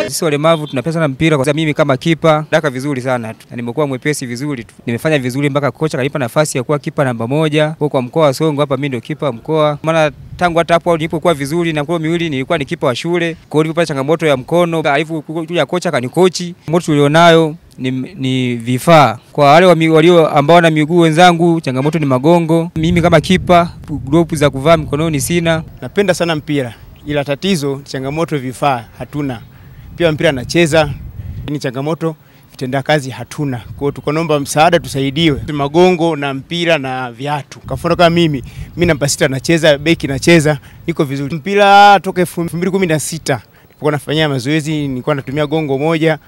Sisi walemavu tunapenda sana mpira kwa sababu mimi kama kipa daka vizuri sana tu. Na nimekuwa mwepesi vizuri tu. Nimefanya vizuri mpaka kocha kanipa nafasi ya kuwa kipa namba 1 kwa mkoa wa Songwe. Hapa mimi ndio kipa mkoa. Maana tangu hata hapo nilipokuwa vizuri na mkoa miwili nilikuwa ni kipa wa shule. Kwa hiyo nilipopata changamoto ya mkono, alivyokuja kocha kanikochi. Changamoto tulionayo ni vifaa. Kwa wale walio ambao na miguu wenzangu, changamoto ni magongo. Mimi kama kipa, glovu za kuvaa mikononi sina. Napenda sana mpira. Ila tatizo changamoto vifaa hatuna. Pia mpira nacheza, ni changamoto vitenda kazi hatuna. Kwa hiyo tukonomba msaada tusaidiwe. Magongo na mpira na viatu. Kwa mfano kama mimi namba 6 nacheza, beki nacheza, niko vizuri. Mpira toka 2016 nilipokuwa nafanyia mazoezi, nilikuwa natumia gongo moja.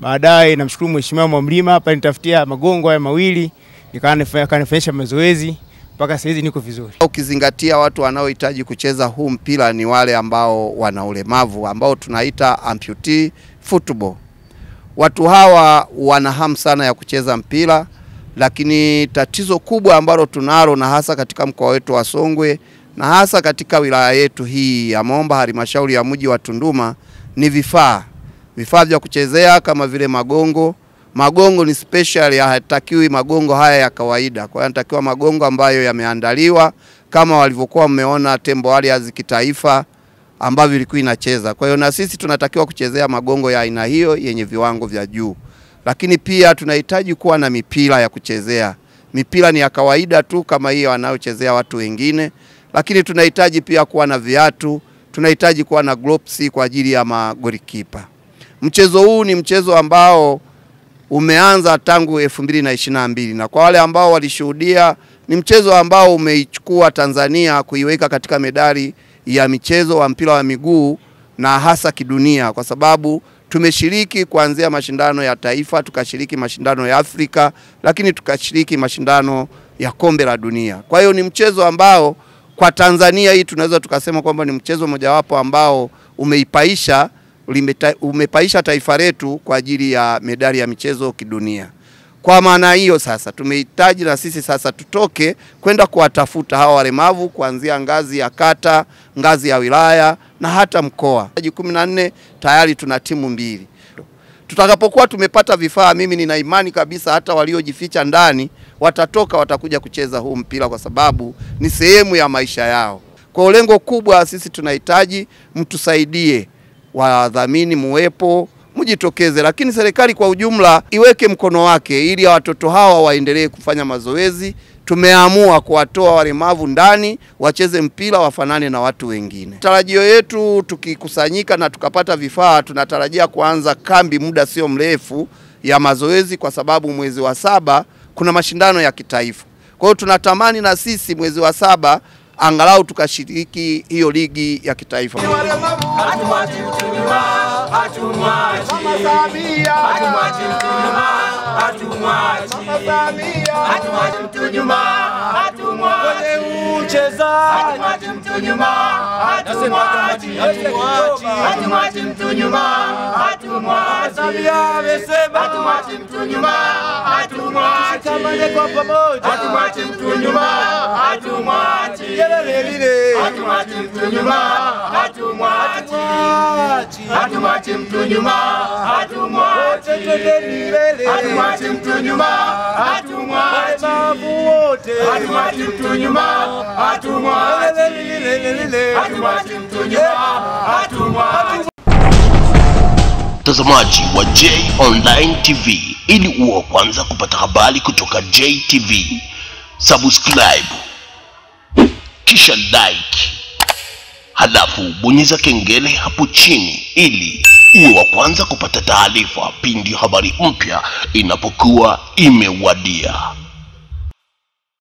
Baadaye namshukuru mheshimiwa Mwamlima hapa nitafutia magongo haya mawili, nikaanifanyisha mazoezi. Mpaka sasa hizi niko vizuri. Ukizingatia watu wanaohitaji kucheza huu mpira ni wale ambao wana ulemavu ambao tunaita amputee football. Watu hawa wana hamu sana ya kucheza mpira, lakini tatizo kubwa ambalo tunalo na hasa katika mkoa wetu wa Songwe na hasa katika wilaya yetu hii ya Momba, halmashauri ya mji wa Tunduma, ni vifaa vya kuchezea kama vile magongo. Magongo ni special, hayatakiwi magongo haya ya kawaida. Kwa hiyo yanatakiwa magongo ambayo yameandaliwa kama walivyokuwa mmeona Tembo Warriors kitaifa ambavyo ilikuwa inacheza. Kwa hiyo na sisi tunatakiwa kuchezea magongo ya aina hiyo yenye viwango vya juu. Lakini pia tunahitaji kuwa na mipira ya kuchezea. Mipira ni ya kawaida tu kama hiyo wanayochezea watu wengine, lakini tunahitaji pia kuwa na viatu, tunahitaji kuwa na gloves kwa ajili ya magolikipa. Mchezo huu ni mchezo ambao umeanza tangu 2022 na kwa wale ambao walishuhudia ni mchezo ambao umeichukua Tanzania kuiweka katika medali ya michezo wa mpira wa miguu na hasa kidunia, kwa sababu tumeshiriki kuanzia mashindano ya taifa, tukashiriki mashindano ya Afrika, lakini tukashiriki mashindano ya kombe la dunia. Kwa hiyo ni mchezo ambao kwa Tanzania hii tunaweza tukasema kwamba ni mchezo mojawapo ambao umepaisha taifa letu kwa ajili ya medali ya michezo kidunia. Kwa maana hiyo sasa tumehitaji na sisi sasa tutoke kwenda kuwatafuta hawa walemavu kuanzia ngazi ya kata, ngazi ya wilaya na hata mkoa. 14 tayari tuna timu 2. Tutakapokuwa tumepata vifaa, mimi nina imani kabisa hata waliojificha ndani watatoka, watakuja kucheza huu mpira kwa sababu ni sehemu ya maisha yao. Kwa lengo kubwa sisi tunahitaji mtusaidie, wadhamini muwepo, mjitokeze, lakini serikali kwa ujumla iweke mkono wake ili watoto hawa waendelee kufanya mazoezi. Tumeamua kuwatoa walemavu ndani wacheze mpira wafanane na watu wengine. Tarajio yetu tukikusanyika na tukapata vifaa, tunatarajia kuanza kambi muda sio mrefu ya mazoezi, kwa sababu mwezi wa 7 kuna mashindano ya kitaifa. Kwa hiyo tunatamani na sisi mwezi wa 7 angalau tukashiriki hiyo ligi ya kitaifa. Mtazamaji wa J Online TV, ili uwe kwanza kupata habari kutoka JTV, subscribe kisha like, halafu bonyeza kengele hapo chini ili uwe wa kwanza kupata taarifa pindi habari mpya inapokuwa imewadia.